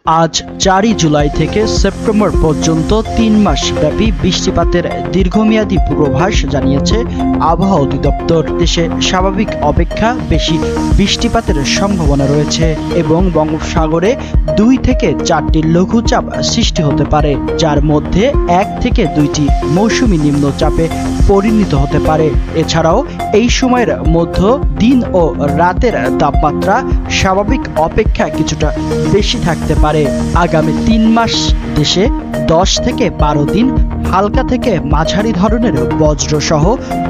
আজ ৪ জুলাই থেকে সেপ্টেম্বর পর্যন্ত ৩ মাস ব্যাপী বৃষ্টিপাতের দীর্ঘমেয়াদী পূর্বাভাস জানিয়েছে আবহাওয়া অধিদপ্তর। দেশে স্বাভাবিক অপেক্ষা বেশি বৃষ্টিপাতের সম্ভাবনা রয়েছে এবং বঙ্গোপসাগরে ২ থেকে ৪টি লঘুচাপ সৃষ্টি হতে পারে, যার মধ্যে ১ থেকে ২টি মৌসুমী নিম্নচাপে পরিণত হতে পারে। এছাড়াও এই সময়ের মধ্যে দিন ও রাতের তাপমাত্রা স্বাভাবিক অপেক্ষা কিছুটা বেশি থাকতে পারে। আগামী ৩ মাস দেশে ১০ থেকে ১২ দিন হালকা থেকে মাঝারি ধরনের বজ্রসহ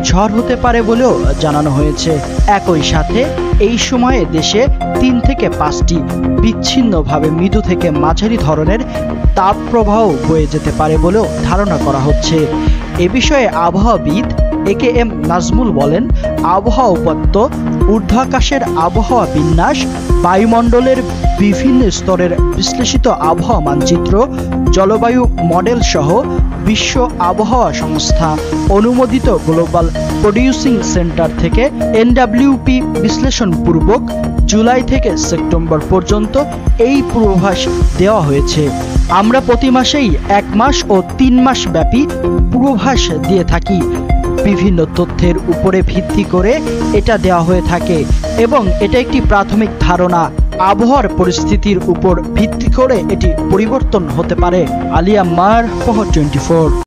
ঝড় হতে পারে বলেও জানানো হয়েছে। একই সাথে এই সময়ে দেশে ৩ থেকে ৫টি বিচ্ছিন্নভাবে মৃদু থেকে মাঝারি ধরনের তাপপ্রবাহ বয়ে যেতে পারে বলেও ধারণা করা হচ্ছে। এ বিষয়ে আবহাওয়াবিদ AKM নাজমুল বলেন, আবহাওয়া উপাত্ত, ঊর্ধ্বাকাশের আবহাওয়া বিন্যাস, বায়ুমণ্ডলের বিভিন্ন স্তরের বিশ্লেষিত আবহাওয়া মানচিত্র, জলবায়ু মডেল সহ বিশ্ব আবহাওয়া সংস্থা অনুমোদিত গ্লোবাল প্রডিউসিং সেন্টার থেকে NWP বিশ্লেষণপূর্বক জুলাই থেকে সেপ্টেম্বর পর্যন্ত এই পূর্বাভাস দেওয়া হয়েছে। আমরা প্রতি মাসেই ১ মাস ও ৩ মাস ব্যাপী পূর্বাভাস দিয়ে থাকি। বিভিন্ন তথ্যের উপরে ভিত্তি করে এটা দেওয়া হয়ে থাকে এবং এটা একটি প্রাথমিক ধারণা। আবহাওয়ার পরিস্থিতির উপর ভিত্তি করে এটি পরিবর্তন হতে পারে। আলিয়া মার, প্রহর 24।